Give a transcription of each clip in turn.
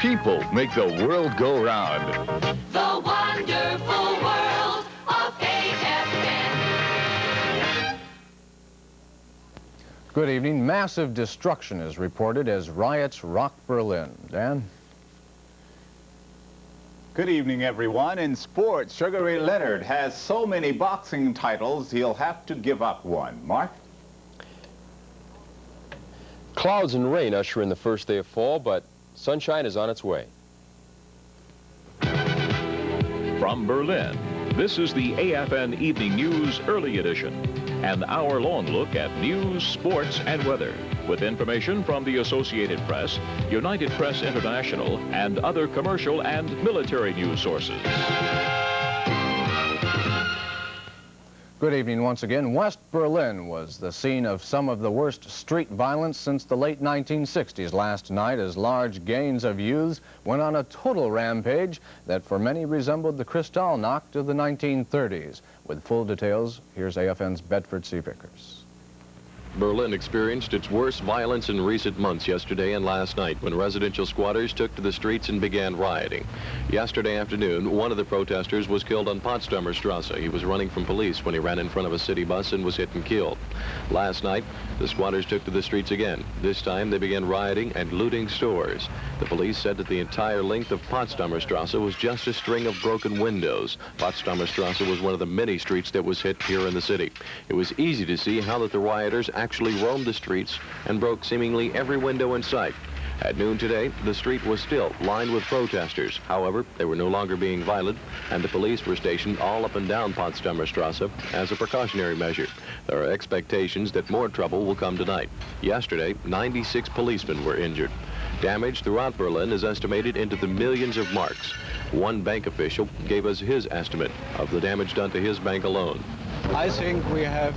People make the world go round. The wonderful world of AFN. Good evening. Massive destruction is reported as riots rock Berlin. Dan? Good evening, everyone. In sports, Sugar Ray Leonard has so many boxing titles, he'll have to give up one. Mark? Clouds and rain usher in the first day of fall, but sunshine is on its way. From Berlin, this is the AFN Evening News Early Edition, an hour-long look at news, sports, and weather, with information from the Associated Press, United Press International, and other commercial and military news sources. Good evening once again. West Berlin was the scene of some of the worst street violence since the late 1960s last night, as large gangs of youths went on a total rampage that for many resembled the Kristallnacht of the 1930s. With full details, here's AFN's Bedford C. Vickers. Berlin experienced its worst violence in recent months yesterday and last night when residential squatters took to the streets and began rioting. Yesterday afternoon, one of the protesters was killed on Potsdamer Strasse. He was running from police when he ran in front of a city bus and was hit and killed. Last night, the squatters took to the streets again. This time, they began rioting and looting stores. The police said that the entire length of Potsdamer Strasse was just a string of broken windows. Potsdamer Strasse was one of the many streets that was hit here in the city. It was easy to see how that the rioters actually roamed the streets and broke seemingly every window in sight. At noon today, the street was still lined with protesters. However, they were no longer being violent, and the police were stationed all up and down Potsdamer Strasse as a precautionary measure. There are expectations that more trouble will come tonight. Yesterday, 96 policemen were injured. Damage throughout Berlin is estimated into the millions of marks. One bank official gave us his estimate of the damage done to his bank alone. I think we have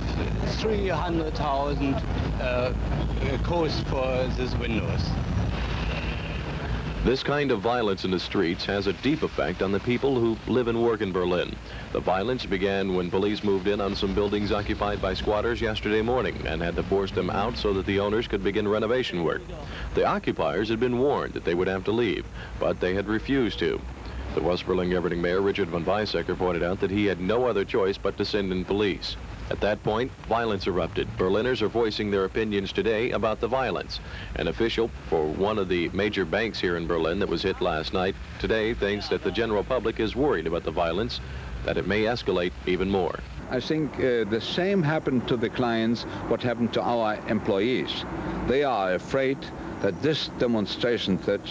300,000 cost for these windows. This kind of violence in the streets has a deep effect on the people who live and work in Berlin. The violence began when police moved in on some buildings occupied by squatters yesterday morning and had to force them out so that the owners could begin renovation work. The occupiers had been warned that they would have to leave, but they had refused to. The West Berlin governing mayor, Richard von Weizsäcker, pointed out that he had no other choice but to send in police. At that point, violence erupted. Berliners are voicing their opinions today about the violence. An official for one of the major banks here in Berlin that was hit last night today thinks that the general public is worried about the violence, that it may escalate even more. I think the same happened to the clients what happened to our employees. They are afraid that this demonstration, that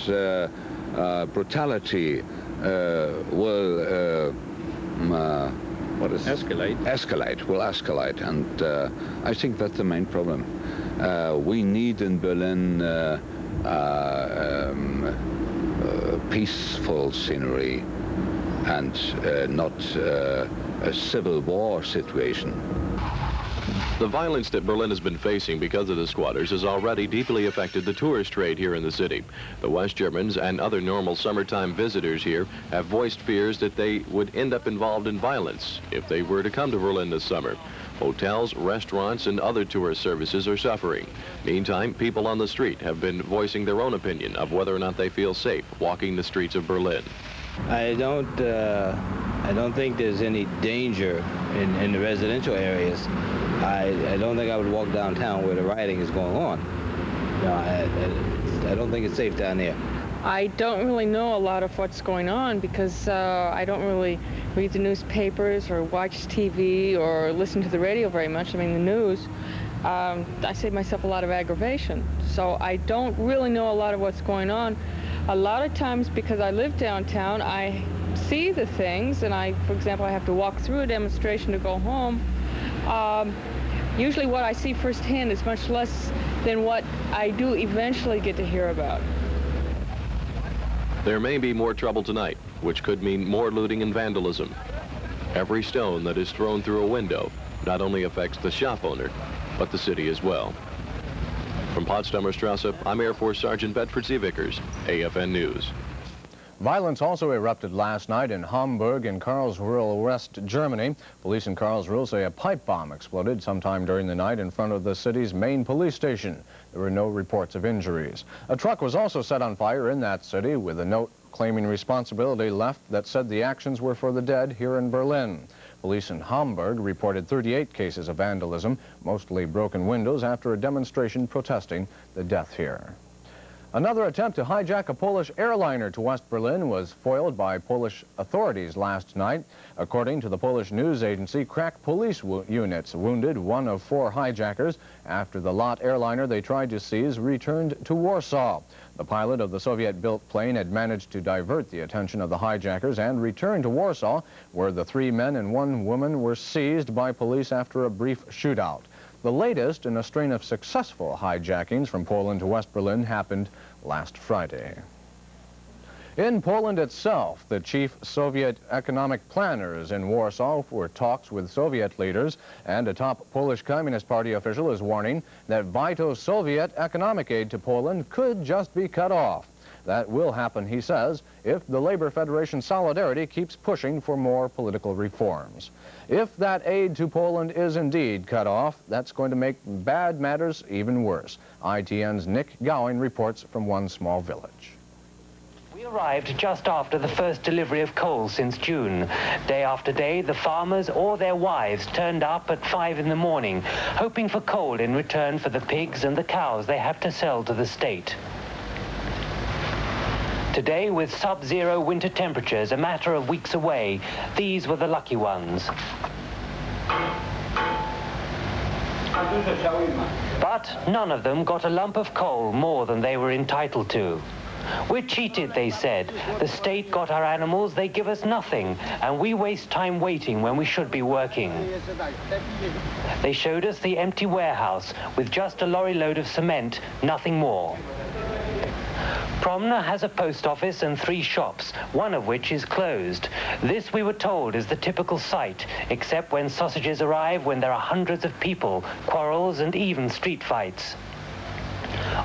brutality will escalate, and I think that's the main problem. We need in Berlin peaceful scenery and not a civil war situation. The violence that Berlin has been facing because of the squatters has already deeply affected the tourist trade here in the city. The West Germans and other normal summertime visitors here have voiced fears that they would end up involved in violence if they were to come to Berlin this summer. Hotels, restaurants, and other tourist services are suffering. Meantime, people on the street have been voicing their own opinion of whether or not they feel safe walking the streets of Berlin. I don't think there's any danger in the residential areas. I don't think I would walk downtown where the rioting is going on. No, I don't think it's safe down there. I don't really know a lot of what's going on because I don't really read the newspapers or watch TV or listen to the radio very much. I mean, the news. I save myself a lot of aggravation. So I don't really know a lot of what's going on. A lot of times, because I live downtown, I see the things, and for example, I have to walk through a demonstration to go home. Usually what I see firsthand is much less than what I do eventually get to hear about. There may be more trouble tonight, which could mean more looting and vandalism. Every stone that is thrown through a window not only affects the shop owner, but the city as well. From Potsdamer Strasse, I'm Air Force Sergeant Bedford C. Vickers, AFN News. Violence also erupted last night in Hamburg and Karlsruhe, West Germany. Police in Karlsruhe say a pipe bomb exploded sometime during the night in front of the city's main police station. There were no reports of injuries. A truck was also set on fire in that city with a note claiming responsibility left that said the actions were for the dead here in Berlin. Police in Hamburg reported 38 cases of vandalism, mostly broken windows, after a demonstration protesting the death here. Another attempt to hijack a Polish airliner to West Berlin was foiled by Polish authorities last night. According to the Polish news agency, crack police units wounded one of 4 hijackers after the LOT airliner they tried to seize returned to Warsaw. The pilot of the Soviet-built plane had managed to divert the attention of the hijackers and return to Warsaw, where the 3 men and 1 woman were seized by police after a brief shootout. The latest in a string of successful hijackings from Poland to West Berlin happened last Friday. In Poland itself, the chief Soviet economic planners in Warsaw for talks with Soviet leaders, and a top Polish Communist Party official is warning that vital Soviet economic aid to Poland could just be cut off. That will happen, he says, if the Labor Federation Solidarity keeps pushing for more political reforms. If that aid to Poland is indeed cut off, that's going to make bad matters even worse. ITN's Nick Gowing reports from one small village. We arrived just after the first delivery of coal since June. Day after day, the farmers or their wives turned up at 5 in the morning, hoping for coal in return for the pigs and the cows they have to sell to the state. Today, with sub-zero winter temperatures a matter of weeks away, these were the lucky ones. But none of them got a lump of coal more than they were entitled to. We're cheated, they said. The state got our animals, they give us nothing, and we waste time waiting when we should be working. They showed us the empty warehouse with just a lorry load of cement, nothing more. Promna has a post office and 3 shops, one of which is closed. This, we were told, is the typical site, except when sausages arrive, when there are hundreds of people, quarrels and even street fights.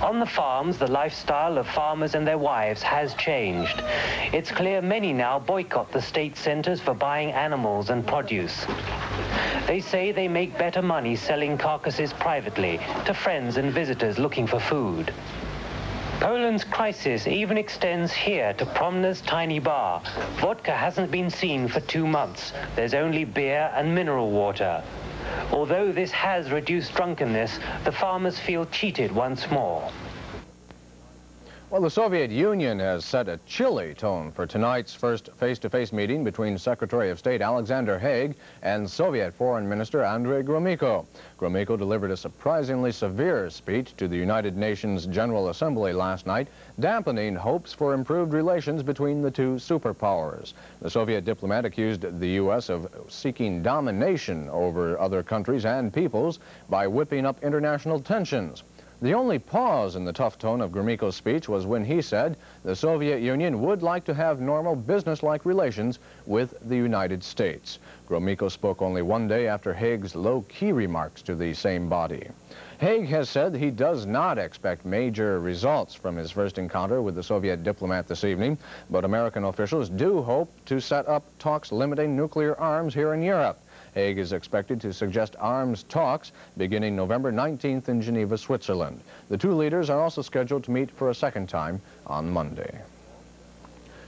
On the farms, the lifestyle of farmers and their wives has changed. It's clear many now boycott the state centers for buying animals and produce. They say they make better money selling carcasses privately to friends and visitors looking for food. Poland's crisis even extends here to Promna's tiny bar. Vodka hasn't been seen for 2 months. There's only beer and mineral water. Although this has reduced drunkenness, the farmers feel cheated once more. Well, the Soviet Union has set a chilly tone for tonight's first face-to-face meeting between Secretary of State Alexander Haig and Soviet Foreign Minister Andrei Gromyko. Gromyko delivered a surprisingly severe speech to the United Nations General Assembly last night, dampening hopes for improved relations between the 2 superpowers. The Soviet diplomat accused the U.S. of seeking domination over other countries and peoples by whipping up international tensions. The only pause in the tough tone of Gromyko's speech was when he said the Soviet Union would like to have normal business-like relations with the United States. Gromyko spoke only 1 day after Haig's low-key remarks to the same body. Haig has said he does not expect major results from his first encounter with the Soviet diplomat this evening, but American officials do hope to set up talks limiting nuclear arms here in Europe. Haig is expected to suggest arms talks beginning November 19th in Geneva, Switzerland. The 2 leaders are also scheduled to meet for a second time on Monday.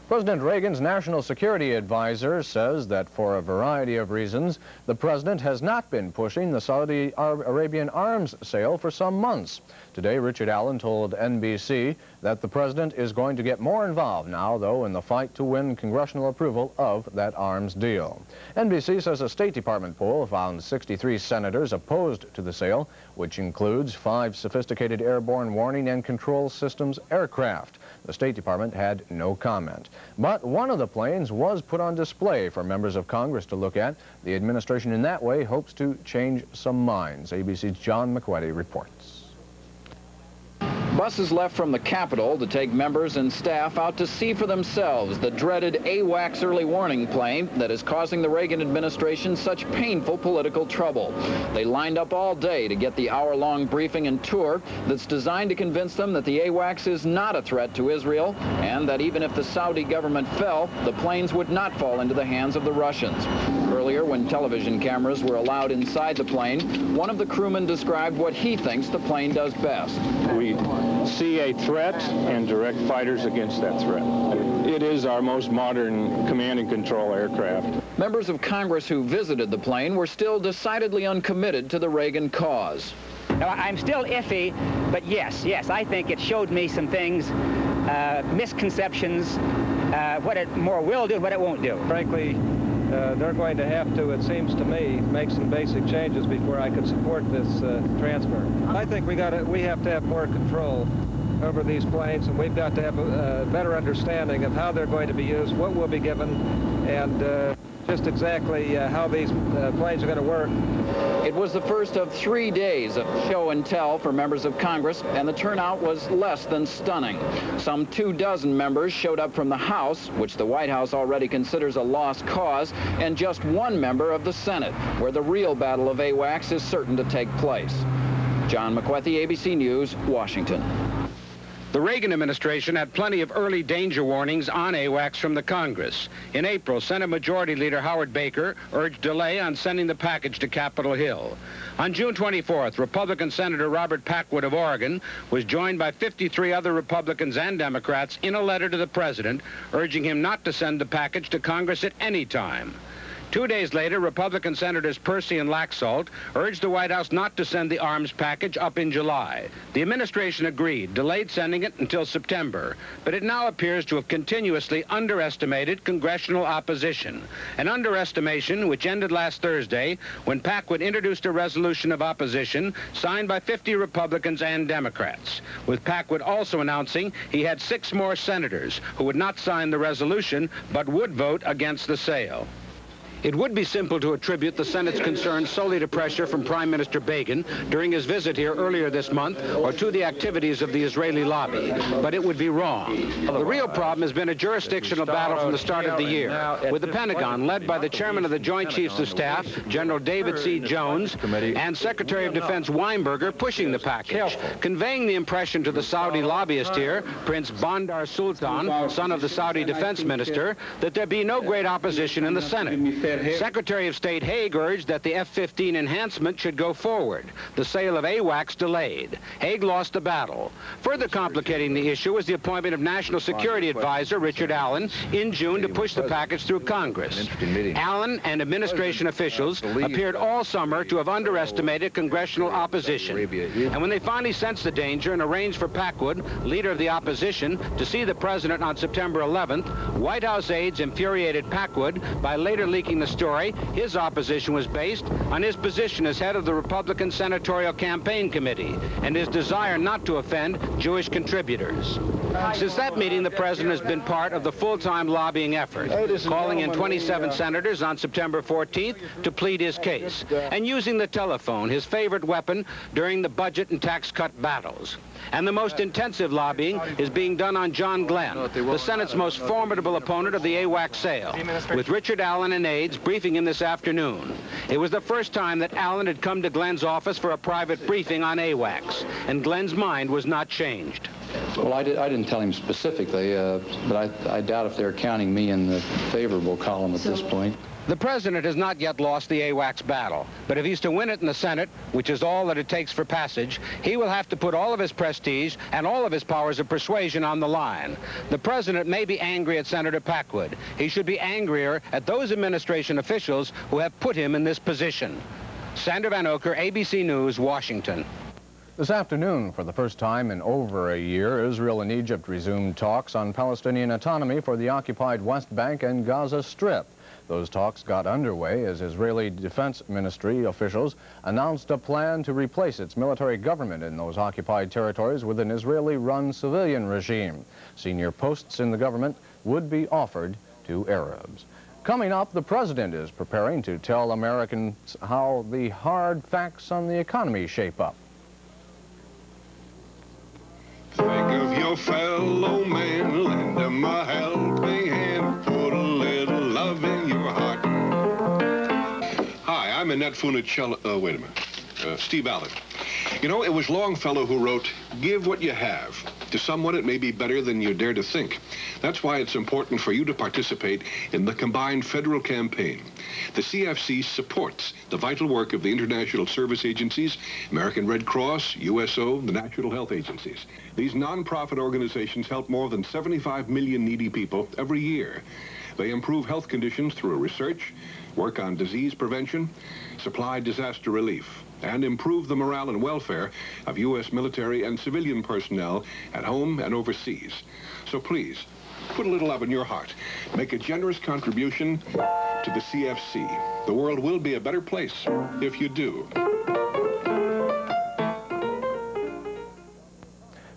President Reagan's national security advisor says that for a variety of reasons, the president has not been pushing the Saudi Arabian arms sale for some months. Today, Richard Allen told NBC that the president is going to get more involved now, though, in the fight to win congressional approval of that arms deal. NBC says a State Department poll found 63 senators opposed to the sale, which includes 5 sophisticated airborne warning and control systems aircraft. The State Department had no comment. But one of the planes was put on display for members of Congress to look at. The administration in that way hopes to change some minds. ABC's John McWetty reports. Buses left from the capital to take members and staff out to see for themselves the dreaded AWACS early warning plane that is causing the Reagan administration such painful political trouble. They lined up all day to get the hour-long briefing and tour that's designed to convince them that the AWACS is not a threat to Israel and that even if the Saudi government fell, the planes would not fall into the hands of the Russians. Earlier, when television cameras were allowed inside the plane, one of the crewmen described what he thinks the plane does best. We see a threat and direct fighters against that threat. It is our most modern command and control aircraft. Members of Congress who visited the plane were still decidedly uncommitted to the Reagan cause. Now, I'm still iffy, but yes, I think it showed me some things, misconceptions, what it more will do, what it won't do. Frankly, they're going to have to, it seems to me, make some basic changes before I could support this transfer. I think we have to have more control over these planes, and we've got to have a better understanding of how they're going to be used, what will be given, and just exactly how these planes are going to work. It was the first of 3 days of show and tell for members of Congress, and the turnout was less than stunning. Some 24 members showed up from the House, which the White House already considers a lost cause, and just 1 member of the Senate, where the real battle of AWACS is certain to take place. John McWethy, ABC News, Washington. The Reagan administration had plenty of early danger warnings on AWACS from the Congress. In April, Senate Majority Leader Howard Baker urged delay on sending the package to Capitol Hill. On June 24th, Republican Senator Robert Packwood of Oregon was joined by 53 other Republicans and Democrats in a letter to the president urging him not to send the package to Congress at any time. 2 days later, Republican Senators Percy and Laxalt urged the White House not to send the arms package up in July. The administration agreed, delayed sending it until September, but it now appears to have continuously underestimated congressional opposition, an underestimation which ended last Thursday when Packwood introduced a resolution of opposition signed by 50 Republicans and Democrats, with Packwood also announcing he had 6 more senators who would not sign the resolution but would vote against the sale. It would be simple to attribute the Senate's concerns solely to pressure from Prime Minister Begin during his visit here earlier this month or to the activities of the Israeli lobby, but it would be wrong. The real problem has been a jurisdictional battle from the start of the year, with the Pentagon, led by the chairman of the Joint Chiefs of Staff, General David C. Jones, and Secretary of Defense Weinberger pushing the package, conveying the impression to the Saudi lobbyist here, Prince Bandar Sultan, son of the Saudi defense minister, that there be no great opposition in the Senate. Secretary of State Haig urged that the F-15 enhancement should go forward. The sale of AWACS delayed. Haig lost the battle. Further complicating the issue was the appointment of National Security Advisor Richard Allen in June to push the package through Congress. Allen and administration officials appeared all summer to have underestimated congressional opposition. And when they finally sensed the danger and arranged for Packwood, leader of the opposition, to see the president on September 11th, White House aides infuriated Packwood by later leaking the story his opposition was based on his position as head of the Republican Senatorial Campaign Committee and his desire not to offend Jewish contributors. Since that meeting, the president has been part of the full-time lobbying effort, calling in 27 senators on September 14th to plead his case, and using the telephone, his favorite weapon, during the budget and tax cut battles. And the most intensive lobbying is being done on John Glenn, the Senate's most formidable opponent of the AWACS sale, with Richard Allen and aides briefing him this afternoon. It was the first time that Allen had come to Glenn's office for a private briefing on AWACS, and Glenn's mind was not changed. Well, I didn't tell him specifically, but I doubt if they're counting me in the favorable column at this point. The president has not yet lost the AWACS battle, but if he's to win it in the Senate, which is all that it takes for passage, he will have to put all of his prestige and all of his powers of persuasion on the line. The president may be angry at Senator Packwood. He should be angrier at those administration officials who have put him in this position. Sander Van Oker, ABC News, Washington. This afternoon, for the first time in over a year, Israel and Egypt resumed talks on Palestinian autonomy for the occupied West Bank and Gaza Strip. Those talks got underway as Israeli Defense Ministry officials announced a plan to replace its military government in those occupied territories with an Israeli-run civilian regime. Senior posts in the government would be offered to Arabs. Coming up, the president is preparing to tell Americans how the hard facts on the economy shape up. a fellow man, lend him a helping hand, put a little love in your heart. Hi, I'm Annette Funicello. Wait a minute. Steve Allen. You know, it was Longfellow who wrote, "Give what you have. To someone it may be better than you dare to think." That's why it's important for you to participate in the combined federal campaign. The CFC supports the vital work of the international service agencies, American Red Cross, USO, the National Health Agencies. These non-profit organizations help more than 75 million needy people every year. They improve health conditions through research, work on disease prevention, supply disaster relief, and improve the morale and welfare of U.S. military and civilian personnel at home and overseas. So please, put a little love in your heart. Make a generous contribution to the CFC. The world will be a better place if you do.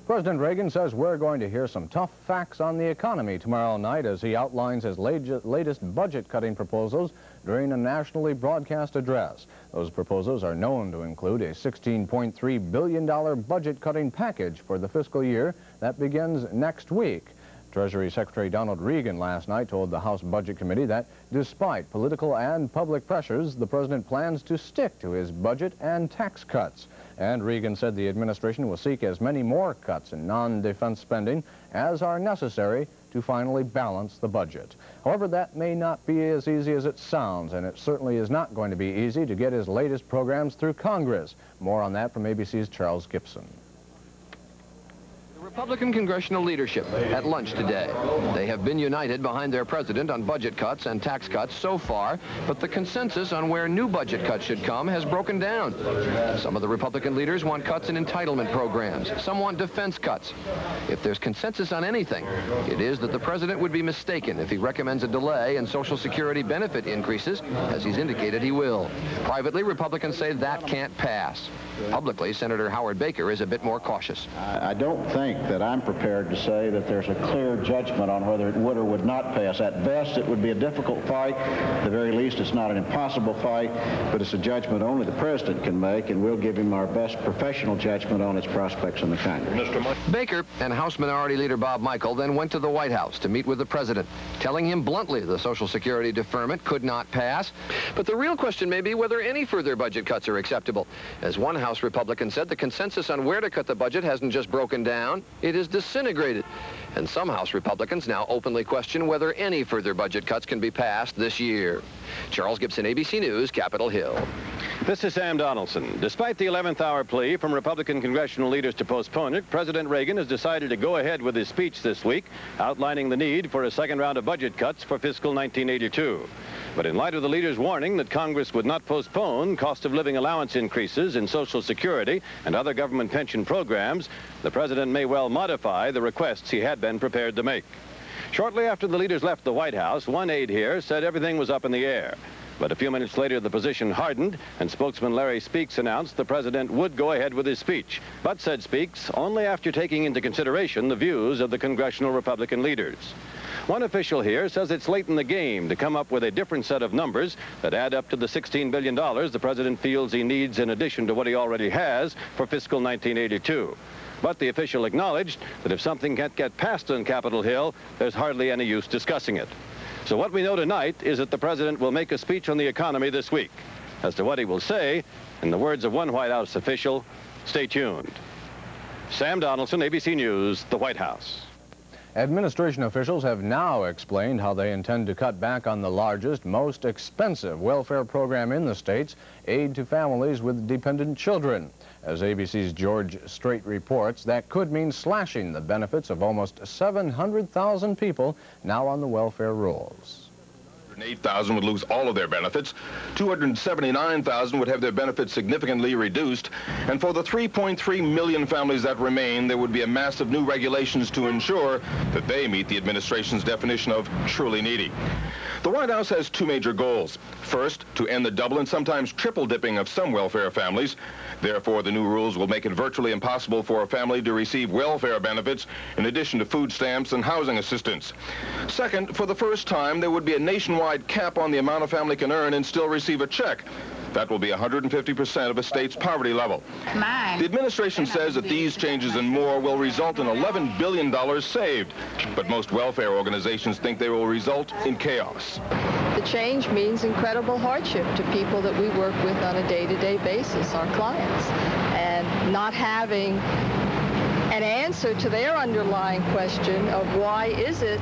President Reagan says we're going to hear some tough facts on the economy tomorrow night as he outlines his latest budget-cutting proposals during a nationally broadcast address. Those proposals are known to include a $16.3 billion budget-cutting package for the fiscal year that begins next week. Treasury Secretary Donald Regan last night told the House Budget Committee that despite political and public pressures, the president plans to stick to his budget and tax cuts. And Regan said the administration will seek as many more cuts in non-defense spending as are necessary to finally balance the budget. However, that may not be as easy as it sounds, and it certainly is not going to be easy to get his latest programs through Congress. More on that from ABC's Charles Gibson. Republican congressional leadership at lunch today. They have been united behind their president on budget cuts and tax cuts so far, but the consensus on where new budget cuts should come has broken down. Some of the Republican leaders want cuts in entitlement programs. Some want defense cuts. If there's consensus on anything, it is that the president would be mistaken if he recommends a delay in Social Security benefit increases, as he's indicated he will. Privately, Republicans say that can't pass. Publicly, Senator Howard Baker is a bit more cautious. I don't think that I'm prepared to say that there's a clear judgment on whether it would or would not pass. At best, it would be a difficult fight. At the very least, it's not an impossible fight, but it's a judgment only the president can make, and we'll give him our best professional judgment on its prospects in the Congress. Baker and House Minority Leader Bob Michael then went to the White House to meet with the president, telling him bluntly the Social Security deferment could not pass. But the real question may be whether any further budget cuts are acceptable. As one House Republican said, the consensus on where to cut the budget hasn't just broken down, it is disintegrated. And some House Republicans now openly question whether any further budget cuts can be passed this year. Charles Gibson, ABC News, Capitol Hill. This is Sam Donaldson. Despite the 11th hour plea from Republican congressional leaders to postpone it, President Reagan has decided to go ahead with his speech this week, outlining the need for a second round of budget cuts for fiscal 1982. But in light of the leader's warning that Congress would not postpone cost of living allowance increases in Social Security and other government pension programs, the president may well modify the requests he had been prepared to make. Shortly after the leaders left the White House, one aide here said everything was up in the air. But a few minutes later, the position hardened, and spokesman Larry Speakes announced the president would go ahead with his speech. But, said Speakes, only after taking into consideration the views of the congressional Republican leaders. One official here says it's late in the game to come up with a different set of numbers that add up to the $16 billion the president feels he needs in addition to what he already has for fiscal 1982. But the official acknowledged that if something can't get passed on Capitol Hill, there's hardly any use discussing it. So what we know tonight is that the president will make a speech on the economy this week. As to what he will say, in the words of one White House official, stay tuned. Sam Donaldson, ABC News, the White House. Administration officials have now explained how they intend to cut back on the largest, most expensive welfare program in the states, aid to families with dependent children. As ABC's George Strait reports, that could mean slashing the benefits of almost 700,000 people now on the welfare rolls. 8,000 would lose all of their benefits. 279,000 would have their benefits significantly reduced. And for the 3.3 million families that remain, there would be a mass of new regulations to ensure that they meet the administration's definition of truly needy. The White House has two major goals. First, to end the double and sometimes triple dipping of some welfare families. Therefore, the new rules will make it virtually impossible for a family to receive welfare benefits in addition to food stamps and housing assistance. Second, for the first time, there would be a nationwide cap on the amount a family can earn and still receive a check. That will be 150% of a state's poverty level. The administration says that these changes and more will result in $11 billion saved, but most welfare organizations think they will result in chaos. The change means incredible hardship to people that we work with on a day-to-day basis, our clients, and not having an answer to their underlying question of why is it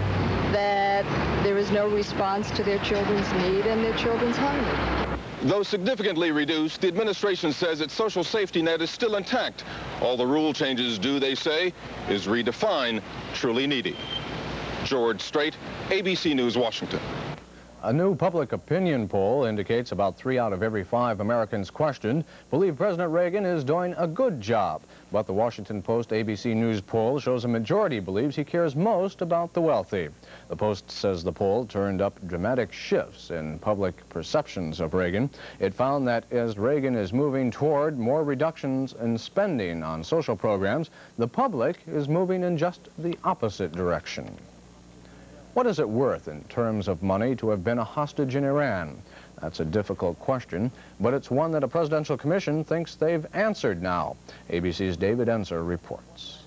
that there is no response to their children's need and their children's hunger. Though significantly reduced, the administration says its social safety net is still intact. All the rule changes do, they say, is redefine truly needy. George Strait, ABC News, Washington. A new public opinion poll indicates about 3 out of every 5 Americans questioned believe President Reagan is doing a good job. But the Washington Post ABC News poll shows a majority believes he cares most about the wealthy. The Post says the poll turned up dramatic shifts in public perceptions of Reagan. It found that as Reagan is moving toward more reductions in spending on social programs, the public is moving in just the opposite direction. What is it worth in terms of money to have been a hostage in Iran? That's a difficult question, but it's one that a presidential commission thinks they've answered now. ABC's David Enser reports.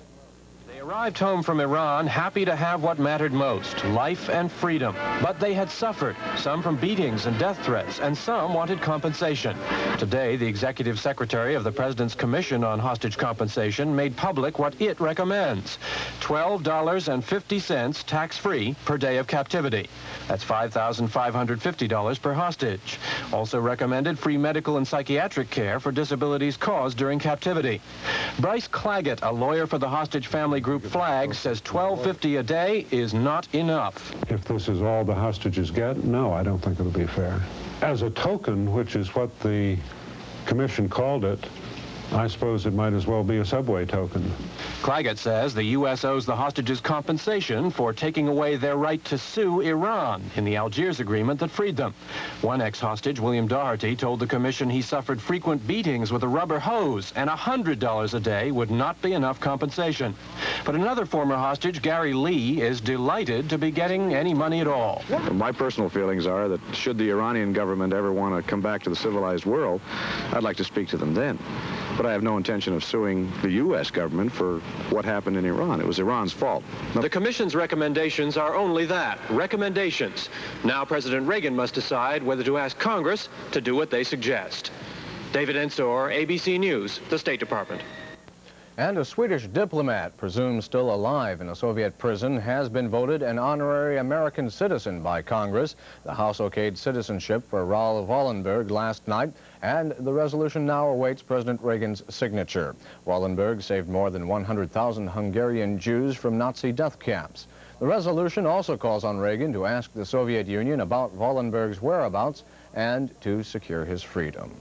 They arrived home from Iran happy to have what mattered most, life and freedom. But they had suffered, some from beatings and death threats, and some wanted compensation. Today, the executive secretary of the President's Commission on Hostage Compensation made public what it recommends: $12.50 tax-free per day of captivity. That's $5,550 per hostage. Also recommended free medical and psychiatric care for disabilities caused during captivity. Bryce Claggett, a lawyer for the hostage family group FLAG, says $12.50 a day is not enough. If this is all the hostages get, no, I don't think it'll be fair. As a token, which is what the commission called it, I suppose it might as well be a subway token. Claggett says the U.S. owes the hostages compensation for taking away their right to sue Iran in the Algiers agreement that freed them. One ex-hostage, William Doherty, told the commission he suffered frequent beatings with a rubber hose, and $100 a day would not be enough compensation. But another former hostage, Gary Lee, is delighted to be getting any money at all. My personal feelings are that should the Iranian government ever want to come back to the civilized world, I'd like to speak to them then. But I have no intention of suing the U.S. government for what happened in Iran. It was Iran's fault. The commission's recommendations are only that, recommendations. Now President Reagan must decide whether to ask Congress to do what they suggest. David Ensor, ABC News, the State Department. And a Swedish diplomat, presumed still alive in a Soviet prison, has been voted an honorary American citizen by Congress. The House okayed citizenship for Raoul Wallenberg last night, and the resolution now awaits President Reagan's signature. Wallenberg saved more than 100,000 Hungarian Jews from Nazi death camps. The resolution also calls on Reagan to ask the Soviet Union about Wallenberg's whereabouts and to secure his freedom.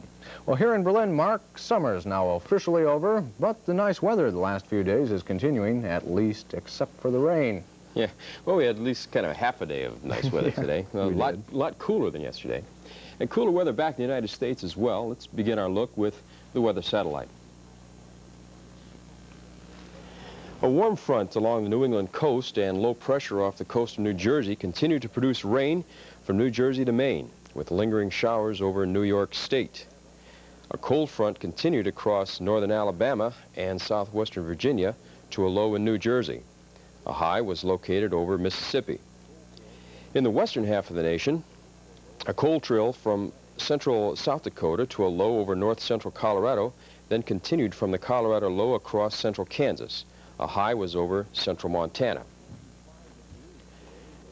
Well, here in Berlin, Mark, summer's now officially over, but the nice weather the last few days is continuing, at least except for the rain. Yeah, well, we had at least kind of half a day of nice weather today. A lot cooler than yesterday. And cooler weather back in the United States as well. Let's begin our look with the weather satellite. A warm front along the New England coast and low pressure off the coast of New Jersey continue to produce rain from New Jersey to Maine, with lingering showers over New York State. A cold front continued across northern Alabama and southwestern Virginia to a low in New Jersey. A high was located over Mississippi. In the western half of the nation, a cold trill from central South Dakota to a low over north central Colorado, then continued from the Colorado low across central Kansas. A high was over central Montana.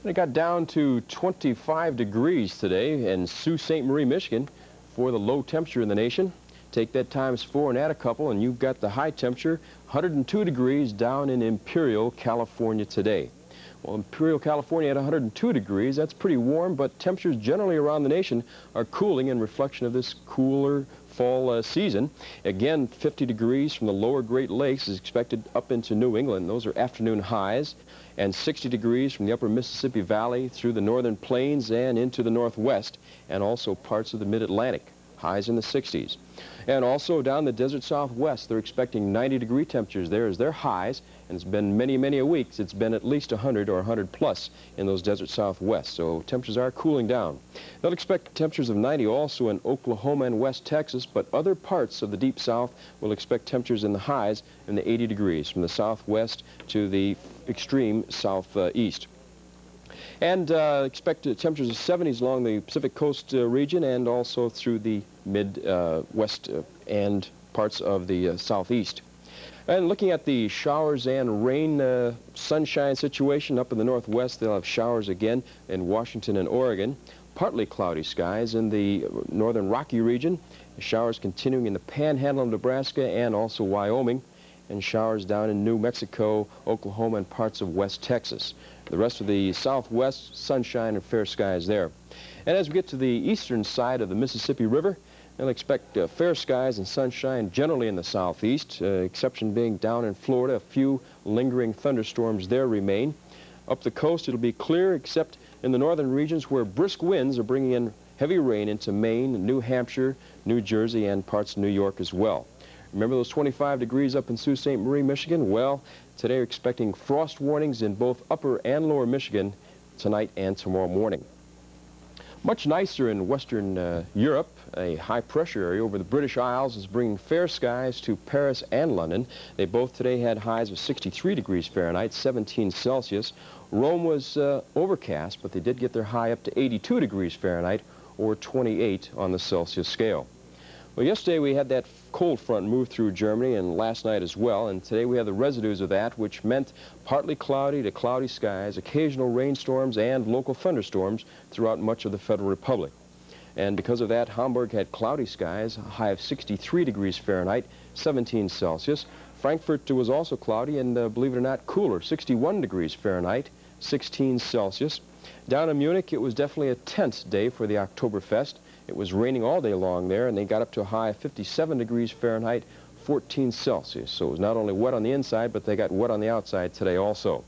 And it got down to 25 degrees today in Sault Ste. Marie, Michigan, for the low temperature in the nation. Take that times 4 and add a couple, and you've got the high temperature, 102 degrees down in Imperial, California today. Well, Imperial, California at 102 degrees, that's pretty warm, but temperatures generally around the nation are cooling in reflection of this cooler fall season. Again, 50 degrees from the lower Great Lakes is expected up into New England. Those are afternoon highs. And 60 degrees from the upper Mississippi Valley through the northern plains and into the northwest, and also parts of the mid-Atlantic. highs in the 60s. And also down the desert southwest, they're expecting 90-degree temperatures there as their highs, and it's been many, many a weeks. It's been at least 100 or 100 plus in those desert southwest, so temperatures are cooling down. They'll expect temperatures of 90 also in Oklahoma and West Texas, but other parts of the deep south will expect temperatures in the highs in the 80 degrees from the southwest to the extreme southeast. And expect temperatures of 70s along the Pacific Coast region and also through the mid-west and parts of the southeast. And looking at the showers and rain sunshine situation up in the northwest, they'll have showers again in Washington and Oregon. Partly cloudy skies in the northern Rocky region. Showers continuing in the panhandle of Nebraska and also Wyoming. And showers down in New Mexico, Oklahoma, and parts of West Texas. The rest of the southwest, sunshine and fair skies there. And as we get to the eastern side of the Mississippi River, they'll expect fair skies and sunshine generally in the southeast, exception being down in Florida. A few lingering thunderstorms there remain. Up the coast, it'll be clear, except in the northern regions where brisk winds are bringing in heavy rain into Maine, New Hampshire, New Jersey, and parts of New York as well. Remember those 25 degrees up in Sault Ste. Marie, Michigan? Well, today we're expecting frost warnings in both upper and lower Michigan tonight and tomorrow morning. Much nicer in western Europe. A high-pressure area over the British Isles is bringing fair skies to Paris and London. They both today had highs of 63 degrees Fahrenheit, 17 Celsius. Rome was overcast, but they did get their high up to 82 degrees Fahrenheit, or 28 on the Celsius scale. Well, yesterday we had that cold front move through Germany, and last night as well, and today we have the residues of that, which meant partly cloudy to cloudy skies, occasional rainstorms, and local thunderstorms throughout much of the Federal Republic. And because of that, Hamburg had cloudy skies, a high of 63 degrees Fahrenheit, 17 Celsius. Frankfurt was also cloudy and, believe it or not, cooler, 61 degrees Fahrenheit, 16 Celsius. Down in Munich, it was definitely a tense day for the Oktoberfest. It was raining all day long there, and they got up to a high of 57 degrees Fahrenheit, 14 Celsius. So it was not only wet on the inside, but they got wet on the outside today also.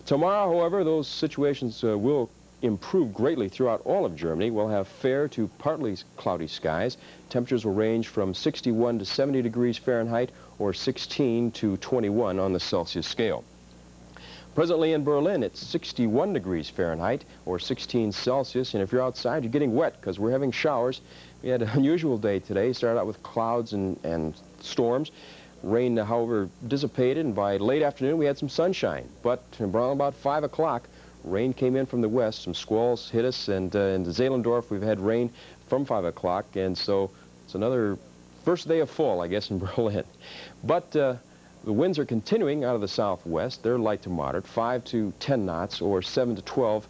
Tomorrow, however, those situations will improve greatly throughout all of Germany. We'll have fair to partly cloudy skies. Temperatures will range from 61 to 70 degrees Fahrenheit, or 16 to 21 on the Celsius scale. Presently in Berlin, it's 61 degrees Fahrenheit, or 16 Celsius, and if you're outside, you're getting wet because we're having showers. We had an unusual day today. Started out with clouds and storms. Rain, however, dissipated, and by late afternoon, we had some sunshine. But around about 5 o'clock, rain came in from the west. Some squalls hit us, and in Zehlendorf, we've had rain from 5 o'clock, and so it's another first day of fall, I guess, in Berlin. But the winds are continuing out of the southwest. They're light to moderate, 5 to 10 knots, or 7 to 12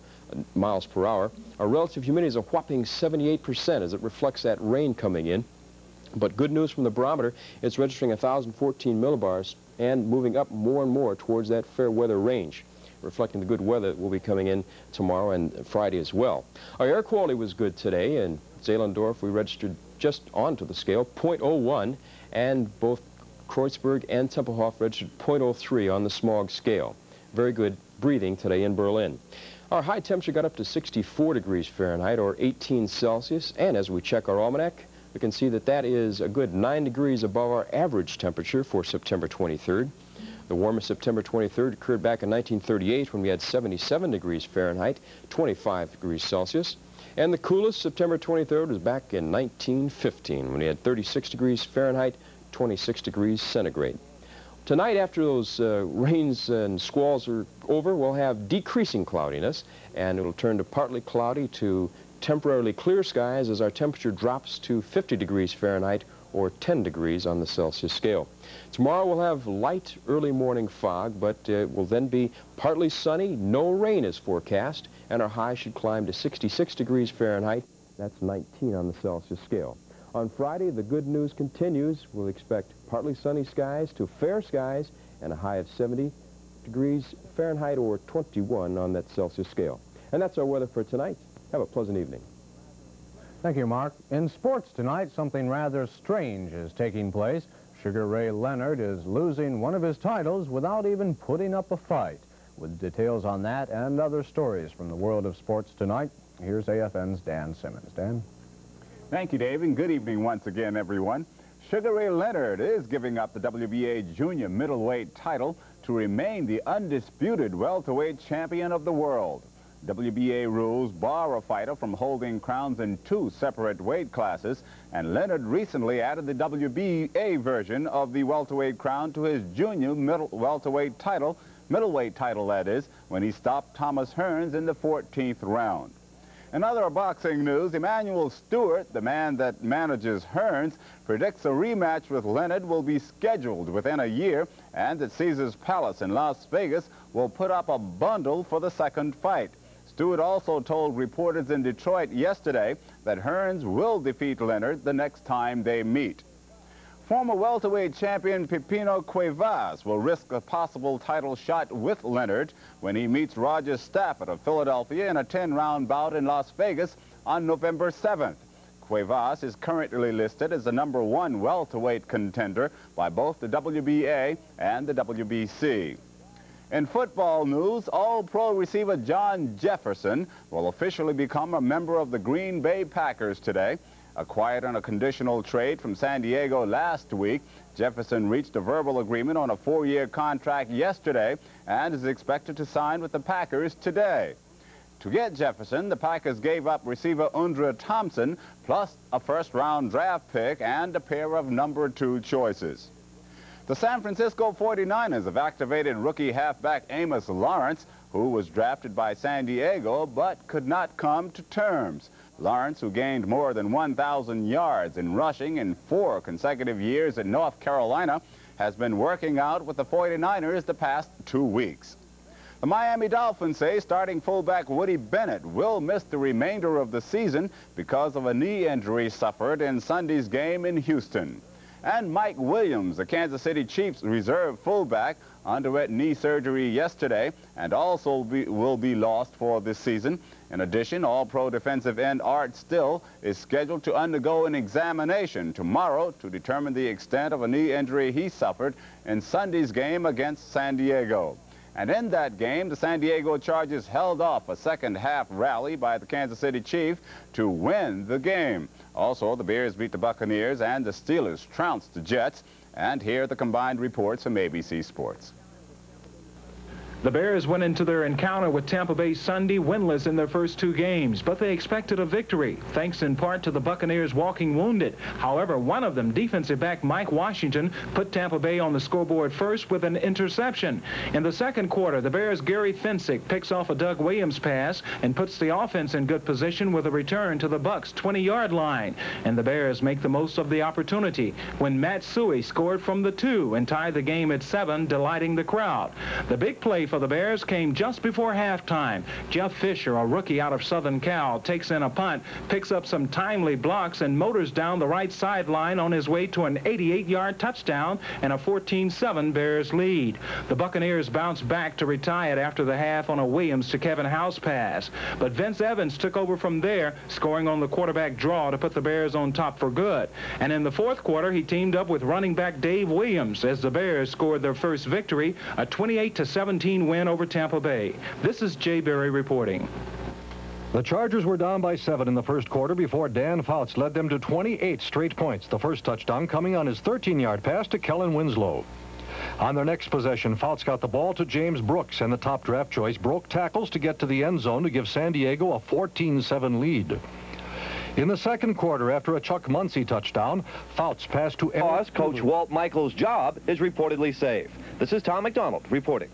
miles per hour. Our relative humidity is a whopping 78% as it reflects that rain coming in. But good news from the barometer, it's registering 1,014 millibars and moving up more and more towards that fair weather range, reflecting the good weather that will be coming in tomorrow and Friday as well. Our air quality was good today. In Zehlendorf, we registered just onto the scale, 0.01, and both Kreuzberg and Tempelhof registered 0.03 on the smog scale. Very good breathing today in Berlin. Our high temperature got up to 64 degrees Fahrenheit, or 18 Celsius, and as we check our almanac, we can see that that is a good 9 degrees above our average temperature for September 23rd. The warmest September 23rd occurred back in 1938 when we had 77 degrees Fahrenheit, 25 degrees Celsius. And the coolest September 23rd was back in 1915 when we had 36 degrees Fahrenheit, 26 degrees centigrade. Tonight, after those rains and squalls are over, we'll have decreasing cloudiness, and it'll turn to partly cloudy to temporarily clear skies as our temperature drops to 50 degrees Fahrenheit, or 10 degrees on the Celsius scale. Tomorrow we'll have light early morning fog, but it will then be partly sunny. No rain is forecast, and our high should climb to 66 degrees Fahrenheit. That's 19 on the Celsius scale. On Friday, the good news continues. We'll expect partly sunny skies to fair skies and a high of 70 degrees Fahrenheit, or 21 on that Celsius scale. And that's our weather for tonight. Have a pleasant evening. Thank you, Mark. In sports tonight, something rather strange is taking place. Sugar Ray Leonard is losing one of his titles without even putting up a fight. With details on that and other stories from the world of sports tonight, here's AFN's Dan Simmons. Dan? Thank you, Dave, and good evening once again, everyone. Sugar Ray Leonard is giving up the WBA junior middleweight title to remain the undisputed welterweight champion of the world. WBA rules bar a fighter from holding crowns in 2 separate weight classes, and Leonard recently added the WBA version of the welterweight crown to his junior middleweight title, that is, when he stopped Thomas Hearns in the 14th round. In other boxing news, Emmanuel Stewart, the man that manages Hearns, predicts a rematch with Leonard will be scheduled within a year, and that Caesars Palace in Las Vegas will put up a bundle for the second fight. Stewart also told reporters in Detroit yesterday that Hearns will defeat Leonard the next time they meet. Former welterweight champion Pipino Cuevas will risk a possible title shot with Leonard when he meets Roger Stafford of Philadelphia in a 10-round bout in Las Vegas on November 7th. Cuevas is currently listed as the #1 welterweight contender by both the WBA and the WBC. In football news, All-Pro receiver John Jefferson will officially become a member of the Green Bay Packers today. Acquired on a conditional trade from San Diego last week, Jefferson reached a verbal agreement on a 4-year contract yesterday and is expected to sign with the Packers today. To get Jefferson, the Packers gave up receiver Undra Thompson, plus a first-round draft pick and a pair of #2 choices. The San Francisco 49ers have activated rookie halfback Amos Lawrence, who was drafted by San Diego but could not come to terms. Lawrence, who gained more than 1,000 yards in rushing in 4 consecutive years at North Carolina, has been working out with the 49ers the past 2 weeks. The Miami Dolphins say starting fullback Woody Bennett will miss the remainder of the season because of a knee injury suffered in Sunday's game in Houston. And Mike Williams, the Kansas City Chiefs reserve fullback, underwent knee surgery yesterday and also will be lost for this season. In addition, All-Pro defensive end Art Still is scheduled to undergo an examination tomorrow to determine the extent of a knee injury he suffered in Sunday's game against San Diego. And in that game, the San Diego Chargers held off a second-half rally by the Kansas City Chiefs to win the game. Also, the Bears beat the Buccaneers and the Steelers trounced the Jets. And here are the combined reports from ABC Sports. The Bears went into their encounter with Tampa Bay Sunday winless in their first 2 games, but they expected a victory, thanks in part to the Buccaneers walking wounded. However, one of them, defensive back Mike Washington, put Tampa Bay on the scoreboard first with an interception. In the second quarter, the Bears' Gary Fensick picks off a Doug Williams pass and puts the offense in good position with a return to the Bucs' 20-yard line. And the Bears make the most of the opportunity when Matt Suhey scored from the 2 and tied the game at 7, delighting the crowd. The big play for the Bears came just before halftime. Jeff Fisher, a rookie out of Southern Cal, takes in a punt, picks up some timely blocks, and motors down the right sideline on his way to an 88-yard touchdown and a 14-7 Bears lead. The Buccaneers bounced back to retie it after the half on a Williams to Kevin House pass. But Vince Evans took over from there, scoring on the quarterback draw to put the Bears on top for good. And in the fourth quarter, he teamed up with running back Dave Williams as the Bears scored their first victory, a 28-17 win over Tampa Bay. This is Jay Berry reporting. The Chargers were down by 7 in the first quarter before Dan Fouts led them to 28 straight points, the first touchdown coming on his 13-yard pass to Kellen Winslow. On their next possession, Fouts got the ball to James Brooks, and the top draft choice broke tackles to get to the end zone to give San Diego a 14-7 lead. In the second quarter, after a Chuck Muncie touchdown, Fouts passed to Coach Walt Michaels' job is reportedly safe. This is Tom McDonald reporting.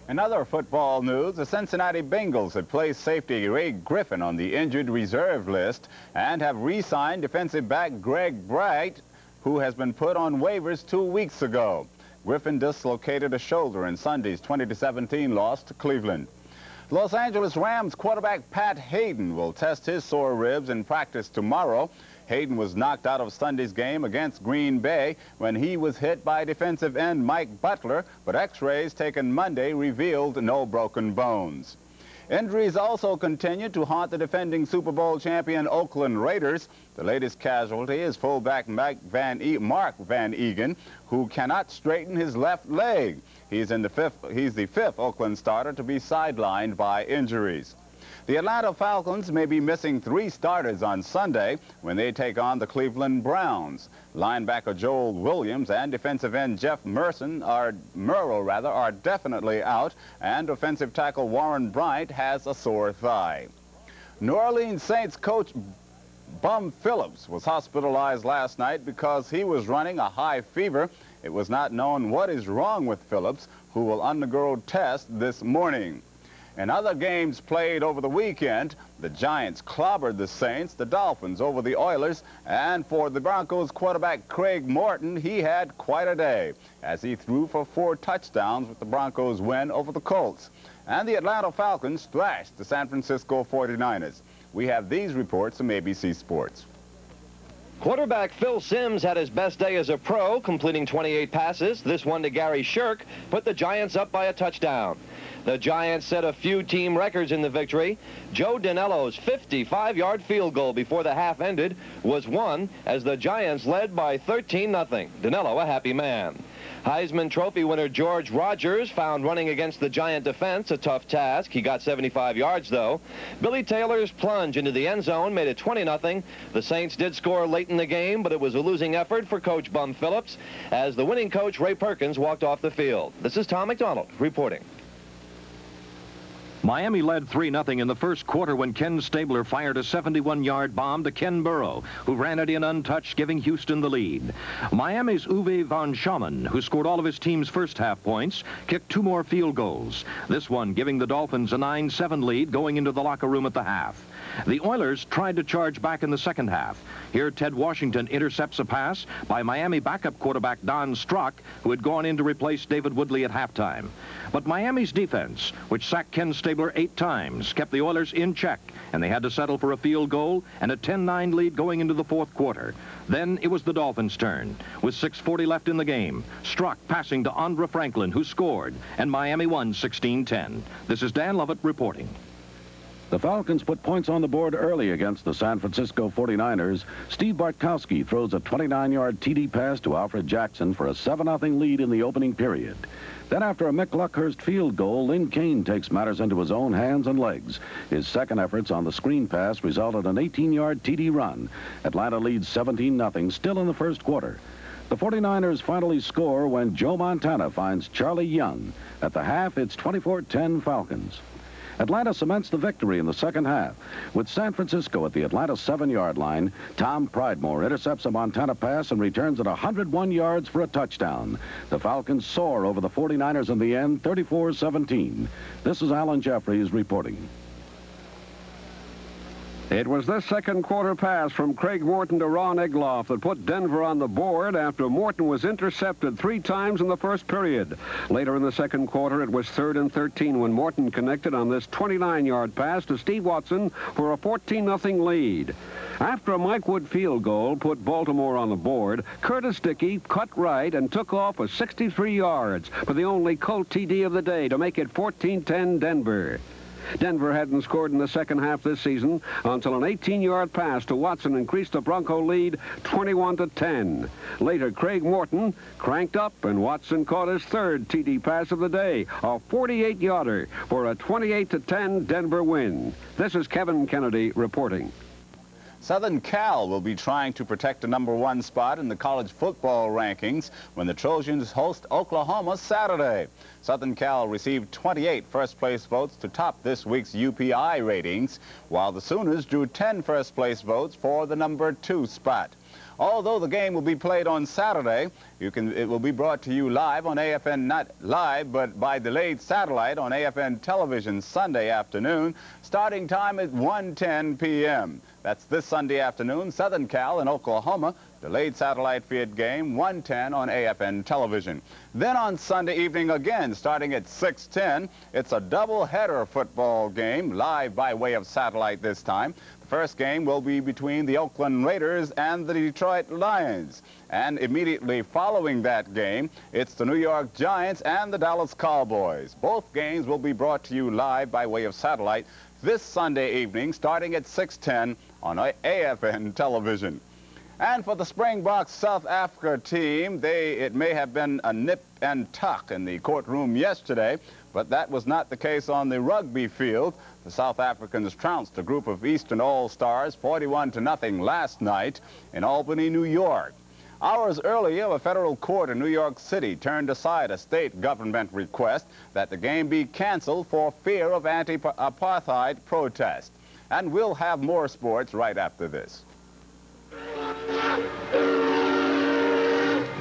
In other football news, the Cincinnati Bengals have placed safety Ray Griffin on the injured reserve list and have re-signed defensive back Greg Bright, who has been put on waivers 2 weeks ago. Griffin dislocated a shoulder in Sunday's 20-17 loss to Cleveland. Los Angeles Rams quarterback Pat Hayden will test his sore ribs in practice tomorrow. Hayden was knocked out of Sunday's game against Green Bay when he was hit by defensive end Mike Butler, but x-rays taken Monday revealed no broken bones. Injuries also continue to haunt the defending Super Bowl champion Oakland Raiders. The latest casualty is fullback Mark Van Egan, who cannot straighten his left leg. He's the fifth Oakland starter to be sidelined by injuries. The Atlanta Falcons may be missing 3 starters on Sunday when they take on the Cleveland Browns. Linebacker Joel Williams and defensive end Jeff Murrow are definitely out, and offensive tackle Warren Bryant has a sore thigh. New Orleans Saints coach Bum Phillips was hospitalized last night because he was running a high fever. It was not known what is wrong with Phillips, who will undergo tests this morning. In other games played over the weekend, the Giants clobbered the Saints, the Dolphins over the Oilers, and for the Broncos quarterback Craig Morton, he had quite a day as he threw for 4 touchdowns with the Broncos' win over the Colts. And the Atlanta Falcons thrashed the San Francisco 49ers. We have these reports from ABC Sports. Quarterback Phil Simms had his best day as a pro, completing 28 passes. This one to Gary Shirk put the Giants up by a touchdown. The Giants set a few team records in the victory. Joe Danello's 55-yard field goal before the half ended was won as the Giants led by 13-0. Danello a happy man. Heisman Trophy winner George Rogers found running against the Giant defense a tough task. He got 75 yards, though. Billy Taylor's plunge into the end zone made it 20-0. The Saints did score late in the game, but it was a losing effort for Coach Bum Phillips as the winning coach Ray Perkins walked off the field. This is Tom McDonald reporting. Miami led 3-0 in the first quarter when Ken Stabler fired a 71-yard bomb to Ken Burrow, who ran it in untouched, giving Houston the lead. Miami's Uwe von Schamann, who scored all of his team's first half points, kicked 2 more field goals, this one giving the Dolphins a 9-7 lead going into the locker room at the half. The Oilers tried to charge back in the second half. Here, Ted Washington intercepts a pass by Miami backup quarterback Don Strock, who had gone in to replace David Woodley at halftime. But Miami's defense, which sacked Ken Stabler 8 times, kept the Oilers in check, and they had to settle for a field goal and a 10-9 lead going into the fourth quarter. Then it was the Dolphins' turn. With 6:40 left in the game, Strock passing to Andra Franklin, who scored, and Miami won 16-10. This is Dan Lovett reporting. The Falcons put points on the board early against the San Francisco 49ers. Steve Bartkowski throws a 29-yard TD pass to Alfred Jackson for a 7-0 lead in the opening period. Then after a Mick Luckhurst field goal, Lynn Kane takes matters into his own hands and legs. His second efforts on the screen pass resulted in an 18-yard TD run. Atlanta leads 17-0 still in the first quarter. The 49ers finally score when Joe Montana finds Charlie Young. At the half, it's 24-10 Falcons. Atlanta cements the victory in the second half. With San Francisco at the Atlanta 7-yard line, Tom Pridemore intercepts a Montana pass and returns it 101 yards for a touchdown. The Falcons soar over the 49ers in the end, 34-17. This is Alan Jeffries reporting. It was this second quarter pass from Craig Morton to Ron Egloff that put Denver on the board after Morton was intercepted 3 times in the first period. Later in the second quarter, it was 3rd and 13 when Morton connected on this 29-yard pass to Steve Watson for a 14-0 lead. After a Mike Wood field goal put Baltimore on the board, Curtis Dickey cut right and took off with 63 yards for the only Colt TD of the day to make it 14-10 Denver. Denver hadn't scored in the second half this season until an 18-yard pass to Watson increased the Bronco lead 21-10. Later, Craig Morton cranked up, and Watson caught his 3rd TD pass of the day, a 48-yarder for a 28-10 Denver win. This is Kevin Kennedy reporting. Southern Cal will be trying to protect the #1 spot in the college football rankings when the Trojans host Oklahoma Saturday. Southern Cal received 28 first-place votes to top this week's UPI ratings, while the Sooners drew 10 first-place votes for the #2 spot. Although the game will be played on Saturday, it will be brought to you live on AFN, not live, but by delayed satellite on AFN television Sunday afternoon, starting time at 1:10 p.m. That's this Sunday afternoon, Southern Cal and Oklahoma, delayed satellite feed game, 1:10 on AFN television. Then on Sunday evening again, starting at 6:10, it's a double-header football game, live by way of satellite this time. The first game will be between the Oakland Raiders and the Detroit Lions. And immediately following that game, it's the New York Giants and the Dallas Cowboys. Both games will be brought to you live by way of satellite this Sunday evening, starting at 6:10 on AFN television. And for the Springboks South Africa team, it may have been a nip and tuck in the courtroom yesterday, but that was not the case on the rugby field. The South Africans trounced a group of Eastern All-Stars 41-0 last night in Albany, New York. Hours earlier, a federal court in New York City turned aside a state government request that the game be canceled for fear of anti-apartheid protest. And we'll have more sports right after this.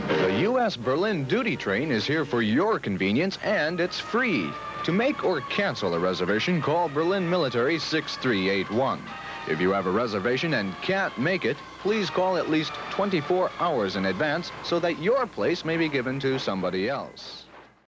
The U.S. Berlin duty train is here for your convenience, and it's free. To make or cancel a reservation, call Berlin Military 6381. If you have a reservation and can't make it, please call at least 24 hours in advance so that your place may be given to somebody else.